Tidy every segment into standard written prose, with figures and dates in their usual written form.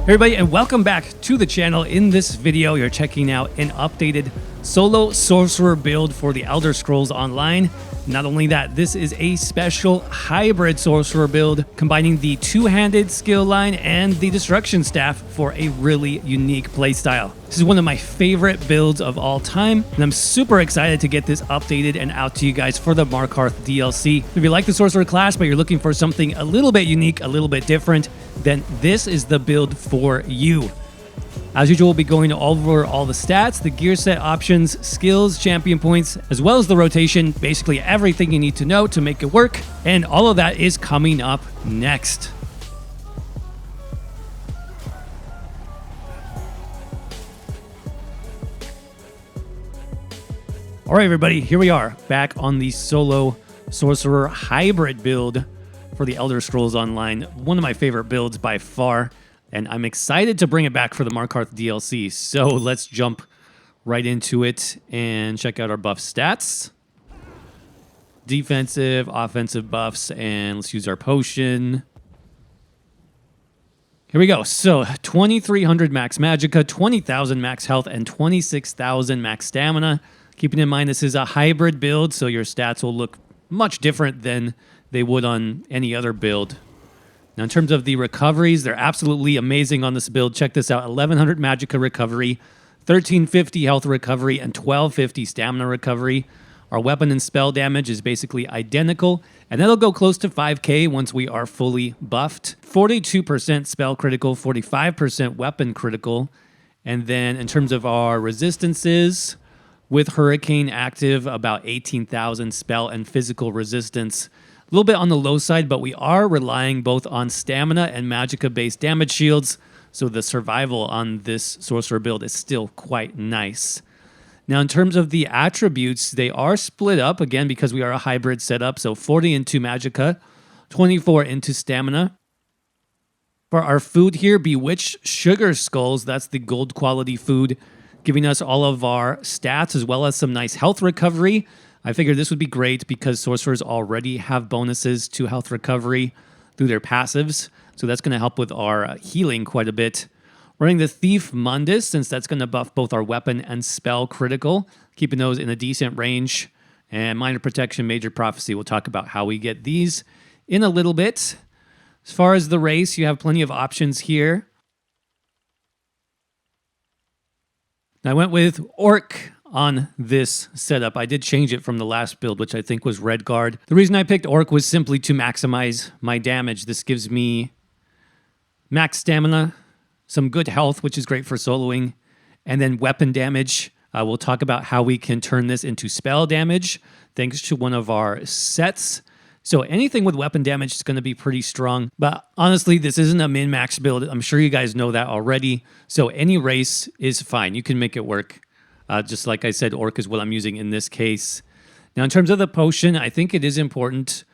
Hey everybody, and welcome back to the channel. In this video, you're checking out an updated solo sorcerer build for the Elder Scrolls Online. Not only that, this is a special hybrid sorcerer build combining the two-handed skill line and the destruction staff for a really unique playstyle. This is one of my favorite builds of all time, and I'm super excited to get this updated and out to you guys for the Markarth DLC. If you like the sorcerer class, but you're looking for something a little bit unique, a little bit different, then this is the build for you. As usual, we'll be going over all the stats, the gear set options, skills, champion points, as well as the rotation, basically everything you need to know to make it work, and all of that is coming up next. All right, everybody, here we are, back on the solo sorcerer hybrid build for the Elder Scrolls Online. One of my favorite builds by far, and I'm excited to bring it back for the Markarth DLC. So let's jump right into it and check out our buff stats. Defensive, offensive buffs, and let's use our potion. Here we go. So 2,300 max magicka, 20,000 max health, and 26,000 max stamina. Keeping in mind this is a hybrid build, so your stats will look much different than they would on any other build. Now, in terms of the recoveries, they're absolutely amazing on this build. Check this out, 1,100 magicka recovery, 1,350 health recovery, and 1,250 stamina recovery. Our weapon and spell damage is basically identical, and that'll go close to 5k once we are fully buffed. 42% spell critical, 45% weapon critical. And then in terms of our resistances, with Hurricane active, about 18,000 spell and physical resistance. A little bit on the low side, but we are relying both on stamina and magicka-based damage shields, so the survival on this sorcerer build is still quite nice. Now, in terms of the attributes, they are split up, again, because we are a hybrid setup, so 40 into magicka, 24 into stamina. For our food here, Bewitched Sugar Skulls, that's the gold quality food, giving us all of our stats as well as some nice health recovery. I figured this would be great because sorcerers already have bonuses to health recovery through their passives, so that's going to help with our healing quite a bit. Running the Thief Mundus, since that's going to buff both our weapon and spell critical, keeping those in a decent range. And Minor Protection, Major Prophecy, we'll talk about how we get these in a little bit. As far as the race, you have plenty of options here. I went with Orc on this setup. I did change it from the last build, which I think was Redguard. The reason I picked Orc was simply to maximize my damage. This gives me max stamina, some good health, which is great for soloing, and then weapon damage. We'll talk about how we can turn this into spell damage thanks to one of our sets. So anything with weapon damage is going to be pretty strong. But honestly, this isn't a min-max build. I'm sure you guys know that already. So any race is fine. You can make it work. Just like I said, Orc is what I'm using in this case. Now, in terms of the potion, I think it is important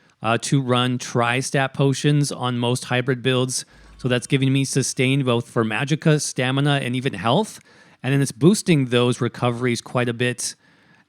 to run tri-stat potions on most hybrid builds. So that's giving me sustain both for magicka, stamina, and even health. And then it's boosting those recoveries quite a bit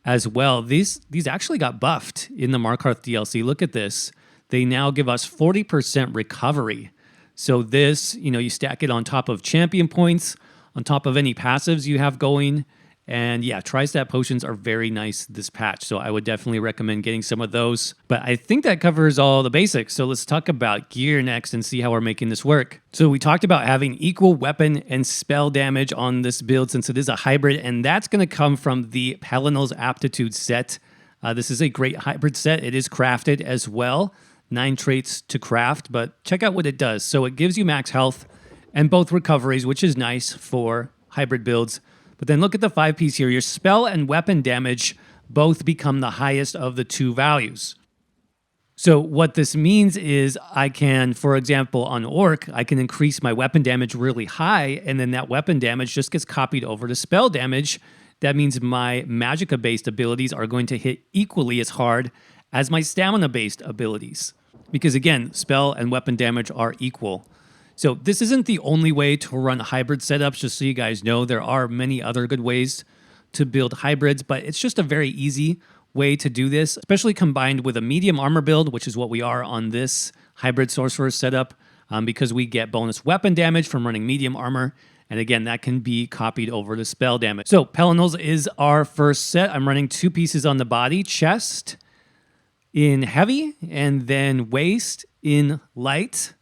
as well. These actually got buffed in the Markarth DLC. Look at this. They now give us 40% recovery. So this, you stack it on top of champion points, on top of any passives you have going. And yeah, tri-stat potions are very nice this patch, so I would definitely recommend getting some of those. But I think that covers all the basics, so let's talk about gear next and see how we're making this work. So we talked about having equal weapon and spell damage on this build since it is a hybrid, and that's going to come from the Pelinal's Aptitude set. This is a great hybrid set. It is crafted as well. 9 traits to craft, but check out what it does. So it gives you max health and both recoveries, which is nice for hybrid builds. But then look at the 5-piece here. Your spell and weapon damage both become the highest of the two values. So what this means is I can, for example, on Orc, I can increase my weapon damage really high, and then that weapon damage just gets copied over to spell damage. That means my magicka-based abilities are going to hit equally as hard as my stamina-based abilities. Because again, spell and weapon damage are equal. So this isn't the only way to run hybrid setups, just so you guys know. There are many other good ways to build hybrids, but it's just a very easy way to do this, especially combined with a medium armor build, which is what we are on this hybrid sorcerer setup. because we get bonus weapon damage from running medium armor. And again, that can be copied over to spell damage. So Pelinals is our first set. I'm running 2 pieces on the body, chest in heavy, and then waist in light,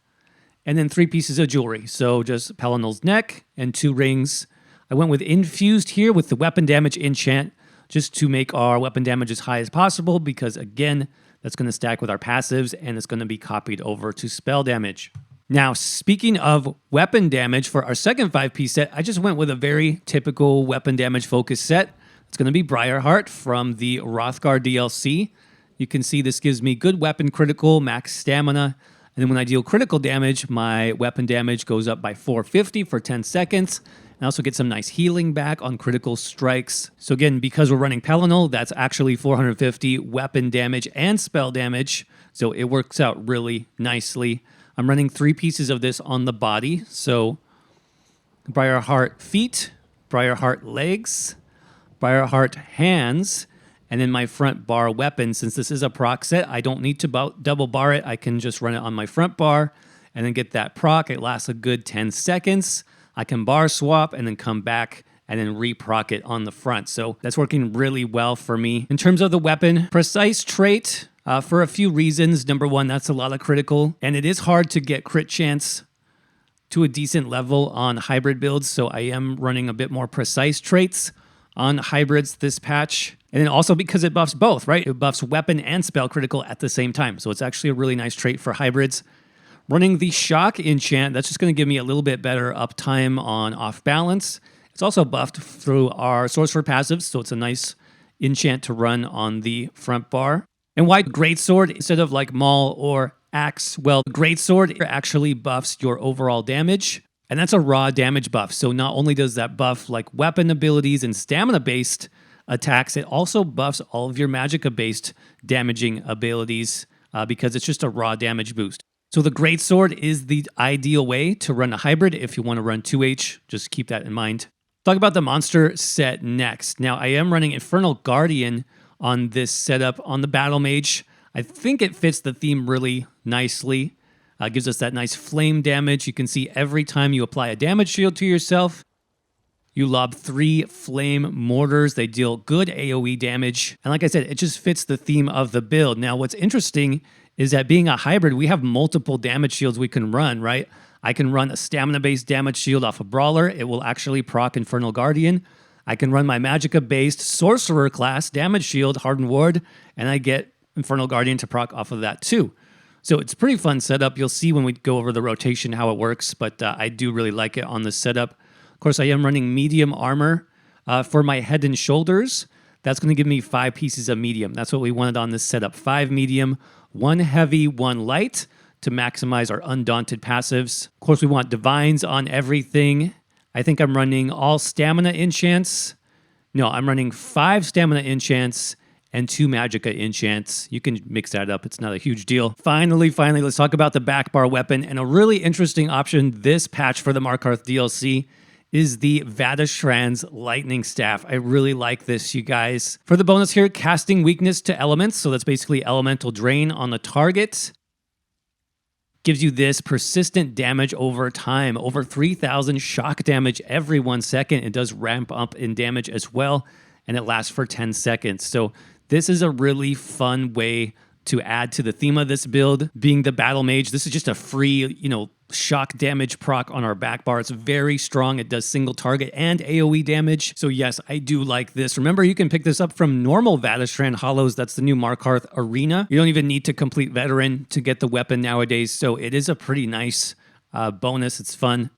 and then 3 pieces of jewelry. So just Pelinal's neck and 2 rings. I went with infused here with the weapon damage enchant, just to make our weapon damage as high as possible, because again, that's going to stack with our passives, and it's going to be copied over to spell damage. Now, speaking of weapon damage, for our second 5-piece set, I just went with a very typical weapon damage focus set. It's going to be Briarheart from the Hrothgar DLC. You can see this gives me good weapon critical, max stamina, and then when I deal critical damage, my weapon damage goes up by 450 for 10 seconds. I also get some nice healing back on critical strikes. So again, because we're running Pelinal, that's actually 450 weapon damage and spell damage. So it works out really nicely. I'm running 3 pieces of this on the body. So Briarheart feet, Briarheart legs, Briarheart hands, and then my front bar weapon. Since this is a proc set, I don't need to double bar it. I can just run it on my front bar and then get that proc. It lasts a good 10 seconds. I can bar swap and then come back and then re-proc it on the front. So that's working really well for me. In terms of the weapon, precise trait for a few reasons. Number one, that's a lot of critical, and it is hard to get crit chance to a decent level on hybrid builds. So I am running a bit more precise traits on hybrids this patch. And then also because it buffs both, right? It buffs weapon and spell critical at the same time. So it's actually a really nice trait for hybrids. Running the Shock enchant, that's just going to give me a little bit better uptime on off balance. It's also buffed through our Sorcerer passives, so it's a nice enchant to run on the front bar. And why Greatsword instead of like Maul or Axe? Well, Greatsword actually buffs your overall damage, and that's a raw damage buff. So not only does that buff like weapon abilities and stamina-based attacks, it also buffs all of your magicka-based damaging abilities because it's just a raw damage boost. So the Greatsword is the ideal way to run a hybrid if you want to run 2H. Just keep that in mind. Talk about the monster set next. Now, I am running Infernal Guardian on this setup on the Battle Mage. I think it fits the theme really nicely. Gives us that nice flame damage. You can see every time you apply a damage shield to yourself, you lob 3 flame mortars. They deal good AoE damage. And like I said, it just fits the theme of the build. Now, what's interesting is that being a hybrid, we have multiple damage shields we can run, right? I can run a stamina-based damage shield off a Brawler. It will actually proc Infernal Guardian. I can run my Magicka-based Sorcerer class damage shield, Hardened Ward, and I get Infernal Guardian to proc off of that too. So it's a pretty fun setup. You'll see when we go over the rotation how it works, but I do really like it on this setup. Of course, I am running medium armor for my head and shoulders. That's going to give me 5 pieces of medium. That's what we wanted on this setup. 5 medium, 1 heavy, 1 light to maximize our Undaunted passives. Of course, we want Divines on everything. I think I'm running all stamina enchants. No, I'm running 5 stamina enchants and 2 magicka enchants. You can mix that up. It's not a huge deal. Finally, let's talk about the back bar weapon. And a really interesting option this patch for the Markarth DLC is the Vateshran's Lightning Staff. I really like this, you guys. For the bonus here, casting weakness to elements. So that's basically elemental drain on the target. Gives you this persistent damage over time. Over 3,000 shock damage every 1 second. It does ramp up in damage as well. And it lasts for 10 seconds. So this is a really fun way to add to the theme of this build. Being the Battle Mage, this is just a free, shock damage proc on our back bar. It's very strong. It does single target and AoE damage. So yes, I do like this. Remember, you can pick this up from normal Vateshran Hollows. That's the new Markarth Arena. You don't even need to complete Veteran to get the weapon nowadays. So it is a pretty nice bonus. It's fun.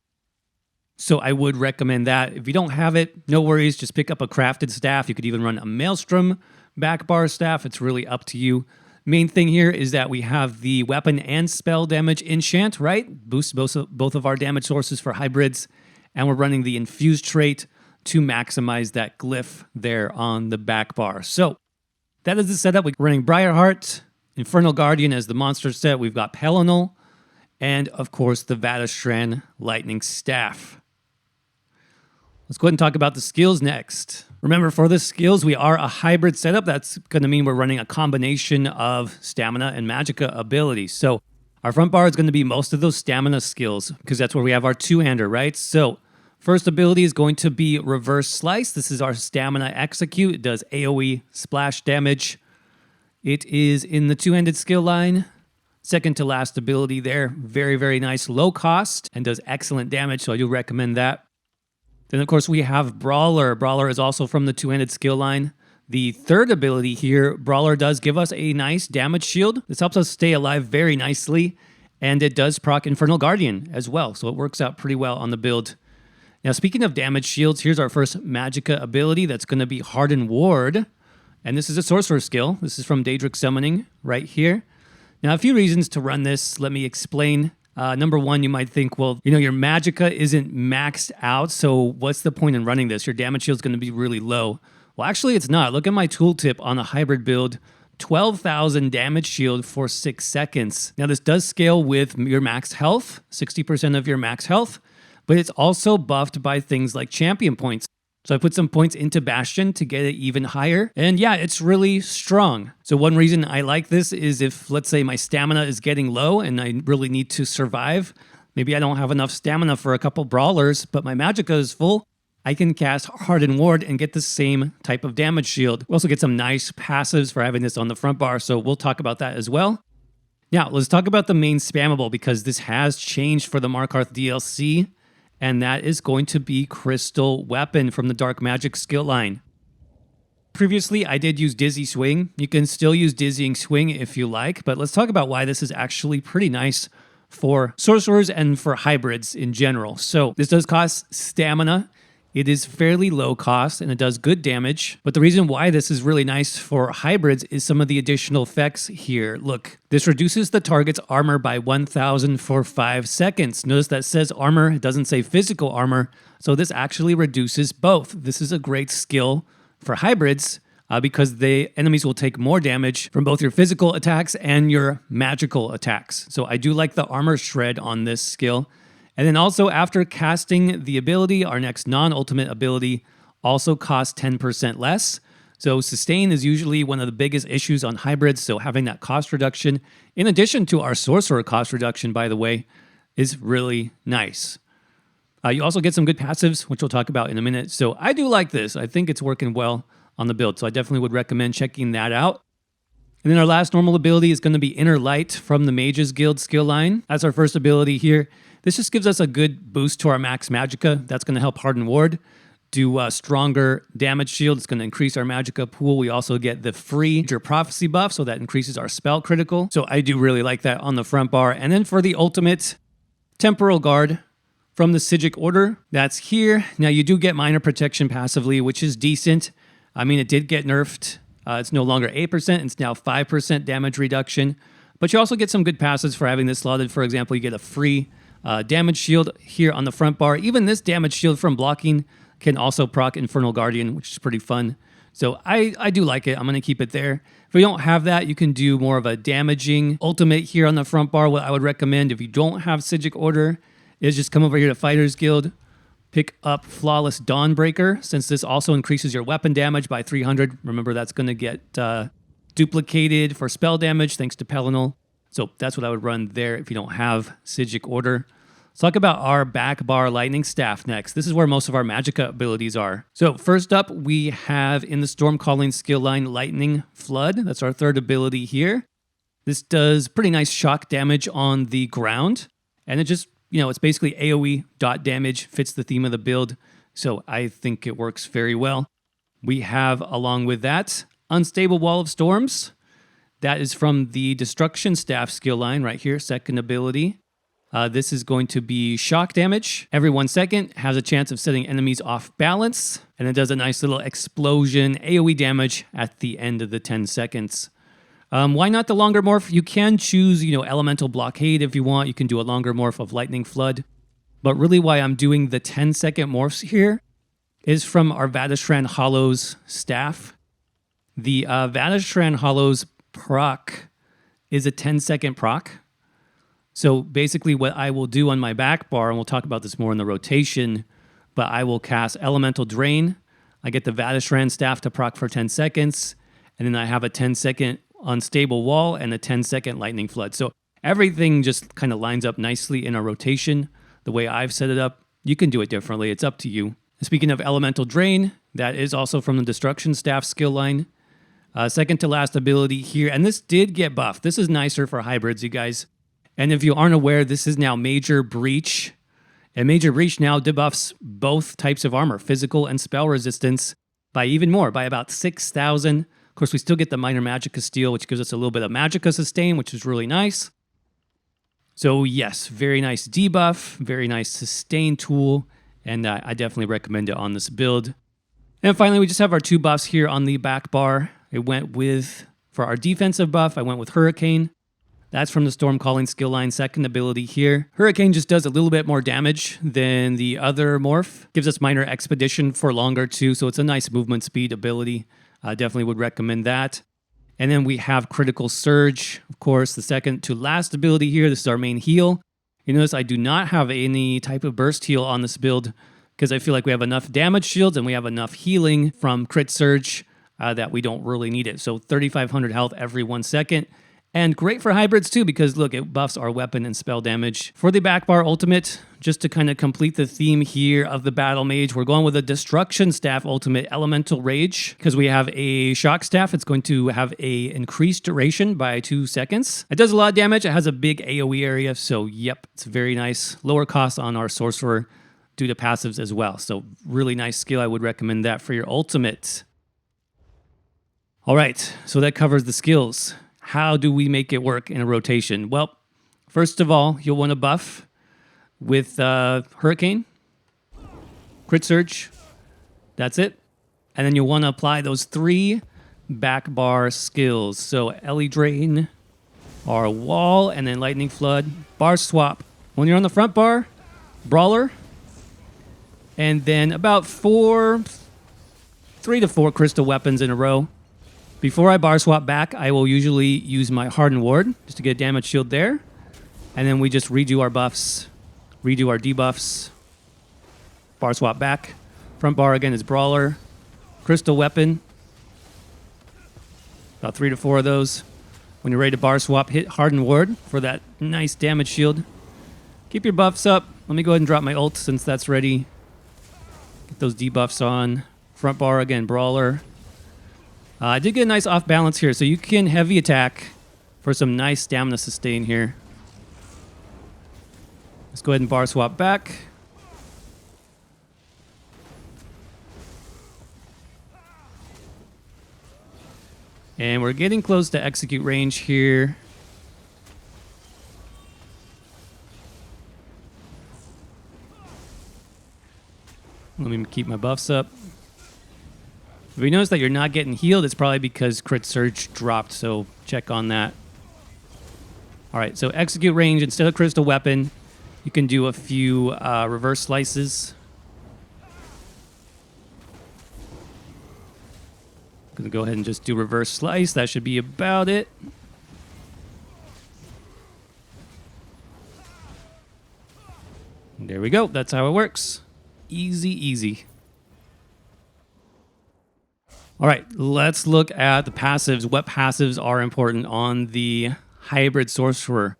So I would recommend that. If you don't have it, no worries. Just pick up a crafted staff. You could even run a Maelstrom back bar staff. It's really up to you. Main thing here is that we have the weapon and spell damage enchant, right? Boosts both of our damage sources for hybrids. And we're running the infused trait to maximize that glyph there on the back bar. So that is the setup. We're running Briarheart, Infernal Guardian as the monster set. We've got Pelinal, and of course the Vateshran Lightning Staff. Let's go ahead and talk about the skills next. Remember, for the skills, we are a hybrid setup. That's going to mean we're running a combination of stamina and magicka abilities. So Our front bar is going to be most of those stamina skills because that's where we have our two-hander, right? So first ability is going to be Reverse Slice. This is our stamina execute. It does AoE splash damage. It is in the two-handed skill line. Second to last ability there. Very, very nice. Low cost and does excellent damage, so I do recommend that. Then, of course, we have Brawler. Brawler is also from the two-handed skill line. The third ability here, Brawler does give us a nice damage shield. This helps us stay alive very nicely, and it does proc Infernal Guardian as well, so it works out pretty well on the build. Now, speaking of damage shields, here's our first Magicka ability. That's going to be Hardened Ward, and this is a Sorcerer skill. This is from Daedric Summoning right here. Now, a few reasons to run this. Let me explain. Number one, you might think, well, your Magicka isn't maxed out, so what's the point in running this? Your damage shield is going to be really low. Well, actually, it's not. Look at my tooltip on a hybrid build. 12,000 damage shield for 6 seconds. Now, this does scale with your max health, 60% of your max health, but it's also buffed by things like champion points. So I put some points into Bastion to get it even higher. And yeah, it's really strong. So one reason I like this is if, let's say, my stamina is getting low and I really need to survive, maybe I don't have enough stamina for a couple brawlers, but my Magicka is full, I can cast Hardened Ward and get the same type of damage shield. We also get some nice passives for having this on the front bar, so we'll talk about that as well. Now, let's talk about the main spammable, because this has changed for the Markarth DLC, and that is going to be Crystal Weapon from the Dark Magic skill line. Previously, I did use Dizzy Swing. You can still use Dizzying Swing if you like, but let's talk about why this is actually pretty nice for sorcerers and for hybrids in general. So this does cost stamina. It is fairly low cost and it does good damage. But the reason why this is really nice for hybrids is some of the additional effects here. Look, this reduces the target's armor by 1,000 for 5 seconds. Notice that says armor, it doesn't say physical armor. So this actually reduces both. This is a great skill for hybrids because the enemies will take more damage from both your physical attacks and your magical attacks. So I do like the armor shred on this skill. And then also after casting the ability, our next non-ultimate ability also costs 10% less. So sustain is usually one of the biggest issues on hybrids, so having that cost reduction, in addition to our sorcerer cost reduction, by the way, is really nice. You also get some good passives, which we'll talk about in a minute. So I do like this. I think it's working well on the build, so I definitely would recommend checking that out. And then our last normal ability is going to be Inner Light from the Mages Guild skill line. That's our first ability here. This just gives us a good boost to our max Magicka. That's going to help Hardened Ward do a stronger damage shield. It's going to increase our Magicka pool. We also get the free Major Prophecy buff, so that increases our spell critical. So I do really like that on the front bar. And then for the ultimate, Temporal Guard from the Psijic Order. That's here. Now you do get minor protection passively, which is decent. I mean, it did get nerfed. It's no longer 8%. It's now 5% damage reduction. But you also get some good passes for having this slotted. For example, you get a free damage shield here on the front bar. Even this damage shield from blocking can also proc Infernal Guardian, which is pretty fun. So I do like it. I'm going to keep it there. If we don't have that, you can do more of a damaging ultimate here on the front bar. What I would recommend if you don't have Psijic Order is just come over here to Fighters Guild, pick up Flawless Dawnbreaker, since this also increases your weapon damage by 300. Remember, that's going to get duplicated for spell damage thanks to Pelinal. So that's what I would run there if you don't have Psijic Order. Let's talk about our back bar Lightning Staff next. This is where most of our Magicka abilities are. So first up, we have in the Stormcalling skill line Lightning Flood. That's our third ability here. This does pretty nice shock damage on the ground. And it just, it's basically AoE dot damage, fits the theme of the build. So I think it works very well. We have, along with that, Unstable Wall of Storms. That is from the Destruction Staff skill line right here, second ability. This is going to be shock damage. Every 1 second has a chance of setting enemies off balance. And it does a nice little explosion AoE damage at the end of the 10 seconds. Why not the longer morph? You can choose, Elemental Blockade if you want. You can do a longer morph of Lightning Flood. But really why I'm doing the 10-second morphs here is from our Vateshran Hollows staff. The Vateshran Hollows proc is a 10-second proc. So basically what I will do on my back bar, and we'll talk about this more in the rotation, but I will cast Elemental Drain. I get the Vateshran staff to proc for 10 seconds, and then I have a 10-second Unstable Wall and a 10-second Lightning Flood. So Everything just kind of lines up nicely in a rotation. The way I've set it up, you can do it differently. It's up to you. And speaking of Elemental Drain, that is also from the Destruction Staff skill line. Second to last ability here, and this did get buffed. This is nicer for hybrids, you guys. And if you aren't aware, this is now Major Breach. And Major Breach now debuffs both types of armor, physical and spell resistance, by even more, by about 6,000. Of course, we still get the Minor Magicka Steel, which gives us a little bit of Magicka sustain, which is really nice. So yes, very nice debuff, very nice sustain tool, and I definitely recommend it on this build. And finally, we just have our 2 buffs here on the back bar. It went with, for our defensive buff, I went with Hurricane. That's from the Storm Calling skill line, second ability here. Hurricane just does a little bit more damage than the other morph. Gives us Minor Expedition for longer too, so it's a nice movement speed ability. I definitely would recommend that. And then we have Critical Surge, of course, the second to last ability here. This is our main heal. You notice I do not have any type of burst heal on this build because I feel like we have enough damage shields and we have enough healing from Crit Surge that we don't really need it. So 3,500 health every 1 second. And great for hybrids too, because look, it buffs our weapon and spell damage. For the back bar ultimate, just to kind of complete the theme here of the Battle Mage, we're going with a Destruction Staff ultimate, Elemental Rage. Because we have a Shock Staff, it's going to have a increased duration by 2 seconds. It does a lot of damage, it has a big AoE area, so yep, it's very nice. Lower cost on our Sorcerer due to passives as well. So really nice skill, I would recommend that for your ultimate. All right, so that covers the skills. How do we make it work in a rotation? Well, first of all, you'll want to buff with Hurricane, Crit Surge, that's it. And then you'll want to apply those 3 back bar skills. So Ellie Drain, our Wall, and then Lightning Flood, Bar Swap. When you're on the front bar, Brawler, and then about 3 to 4 crystal weapons in a row. Before I bar swap back, I will usually use my Hardened Ward just to get a damage shield there. And then we just redo our buffs, redo our debuffs, bar swap back. Front bar again is Brawler, Crystal Weapon, about 3 to 4 of those. When you're ready to bar swap, hit Hardened Ward for that nice damage shield. Keep your buffs up. Let me go ahead and drop my ult since that's ready. Get those debuffs on. Front bar again, Brawler. I did get a nice off balance here, so you can heavy attack for some nice stamina sustain here. Let's go ahead and bar swap back. And we're getting close to execute range here. Let me keep my buffs up. If you notice that you're not getting healed, it's probably because Crit Surge dropped, so check on that. All right, so execute range, instead of Crystal Weapon, you can do a few reverse slices. I'm going to go ahead and just do reverse slice. That should be about it. There we go. That's how it works. Easy, easy. All right, let's look at the passives. What passives are important on the hybrid sorcerer?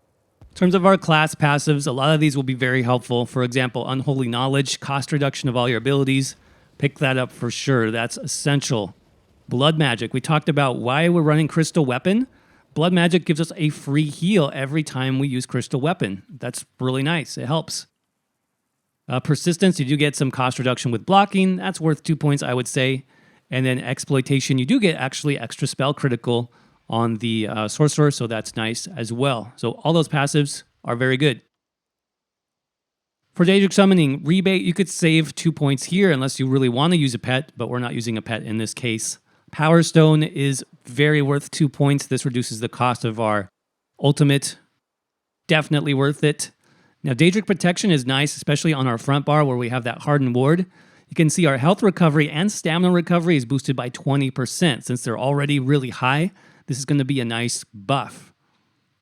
In terms of our class passives, a lot of these will be very helpful. For example, Unholy Knowledge, cost reduction of all your abilities. Pick that up for sure. That's essential. Blood Magic. We talked about why we're running Crystal Weapon. Blood Magic gives us a free heal every time we use Crystal Weapon. That's really nice. It helps. Persistence, you do get some cost reduction with blocking. That's worth 2 points, I would say. And then Exploitation, you do get actually extra spell critical on the Sorcerer, so that's nice as well. So all those passives are very good. For Daedric Summoning, Rebate, you could save 2 points here unless you really want to use a pet, but we're not using a pet in this case. Power Stone is very worth 2 points. This reduces the cost of our ultimate. Definitely worth it. Now, Daedric Protection is nice, especially on our front bar where we have that Hardened Ward. You can see our health recovery and stamina recovery is boosted by 20%. Since they're already really high, this is going to be a nice buff.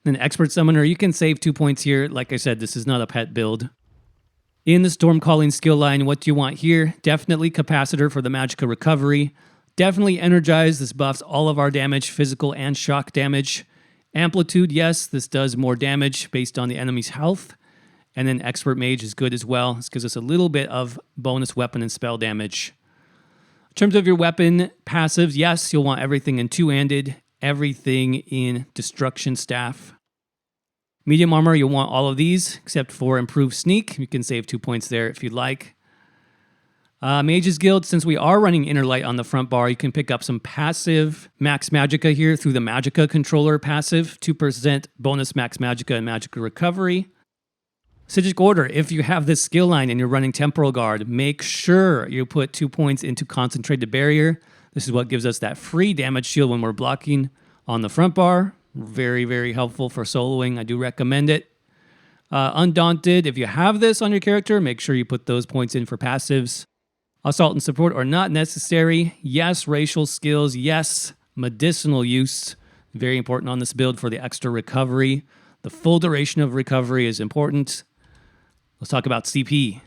Then Expert Summoner, you can save 2 points here. Like I said, this is not a pet build. In the Storm Calling skill line, what do you want here? Definitely Capacitor for the Magicka recovery. Definitely Energize. This buffs all of our damage, physical and shock damage. Amplitude, yes, this does more damage based on the enemy's health. And then Expert Mage is good as well. This gives us a little bit of bonus weapon and spell damage. In terms of your weapon passives, yes, you'll want everything in two-handed, everything in Destruction Staff. Medium armor, you'll want all of these, except for improved sneak. You can save 2 points there if you'd like. Mage's Guild, since we are running Inner Light on the front bar, you can pick up some passive Max Magicka here through the Magicka controller passive. 2% bonus Max Magicka and Magicka Recovery. Psijic Order, if you have this skill line and you're running Temporal Guard, make sure you put 2 points into Concentrated Barrier. This is what gives us that free damage shield when we're blocking on the front bar. Very, very helpful for soloing. I do recommend it. Undaunted, if you have this on your character, make sure you put those points in for passives. Assault and Support are not necessary. Yes, racial skills. Yes, medicinal use. Very important on this build for the extra recovery. The full duration of recovery is important. Let's talk about CP.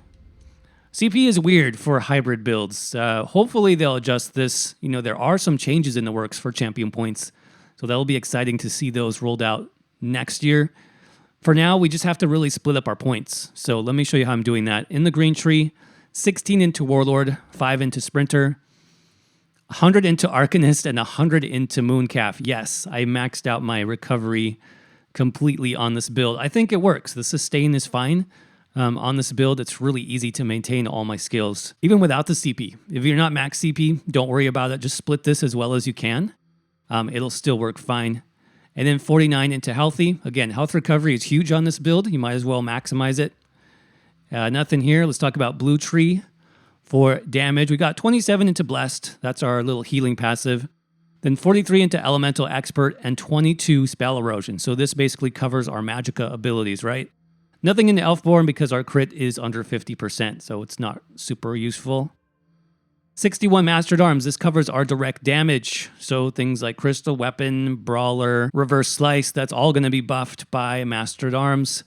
CP is weird for hybrid builds. Hopefully they'll adjust this. You know, there are some changes in the works for champion points. So that'll be exciting to see those rolled out next year. For now, we just have to really split up our points. So let me show you how I'm doing that. In the green tree, 16 into Warlord, 5 into Sprinter, 100 into Arcanist, and 100 into Mooncalf. Yes, I maxed out my recovery completely on this build. I think it works. The sustain is fine. On this build, it's really easy to maintain all my skills, even without the CP. If you're not max CP, don't worry about it. Just split this as well as you can. It'll still work fine. And then 49 into Healthy. Again, health recovery is huge on this build. You might as well maximize it. Nothing here. Let's talk about Blue Tree for damage. We got 27 into Blessed. That's our little healing passive. Then 43 into Elemental Expert and 22 Spell Erosion. So this basically covers our Magicka abilities, right? Nothing into Elfborn because our crit is under 50%, so it's not super useful. 61 Mastered Arms. This covers our direct damage. So things like Crystal Weapon, Brawler, Reverse Slice, that's all going to be buffed by Mastered Arms.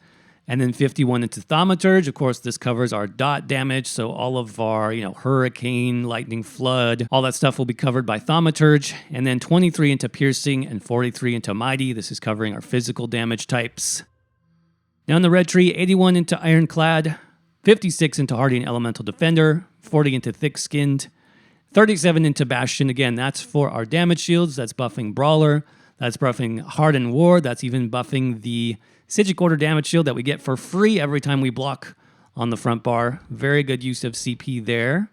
And then 51 into Thaumaturge. Of course, this covers our dot damage. So all of our, Hurricane, Lightning Flood, all that stuff will be covered by Thaumaturge. And then 23 into Piercing and 43 into Mighty. This is covering our physical damage types. Now in the red tree, 81 into Ironclad, 56 into Hardy and Elemental Defender, 40 into Thick-Skinned, 37 into Bastion. Again, that's for our damage shields. That's buffing Brawler. That's buffing Hardened Ward. That's even buffing the Psijic Order damage shield that we get for free every time we block on the front bar. Very good use of CP there.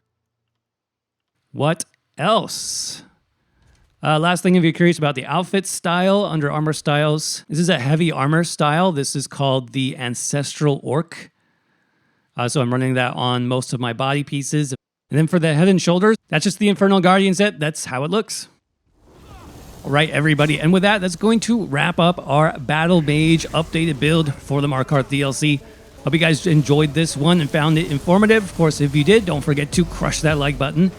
What else? Last thing, if you're curious about the outfit style under armor styles, this is a heavy armor style. This is called the Ancestral Orc. So I'm running that on most of my body pieces. And then for the head and shoulders, that's just the Infernal Guardian set. That's how it looks. All right, everybody. And with that, that's going to wrap up our Battle Mage updated build for the Markarth DLC. Hope you guys enjoyed this one and found it informative. Of course, if you did, don't forget to crush that like button.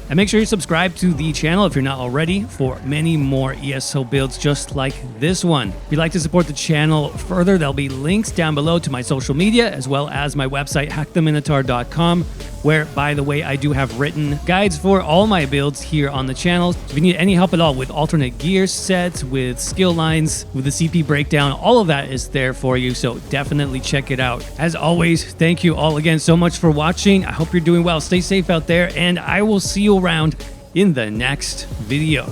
And make sure you subscribe to the channel if you're not already for many more ESO builds just like this one. If you'd like to support the channel further, there'll be links down below to my social media as well as my website, hacktheminotaur.com, where, by the way, I do have written guides for all my builds here on the channel. If you need any help at all with alternate gear sets, with skill lines, with the CP breakdown, all of that is there for you, so definitely check it out. As always, thank you all again so much for watching. I hope you're doing well. Stay safe out there, and I will see you around in the next video.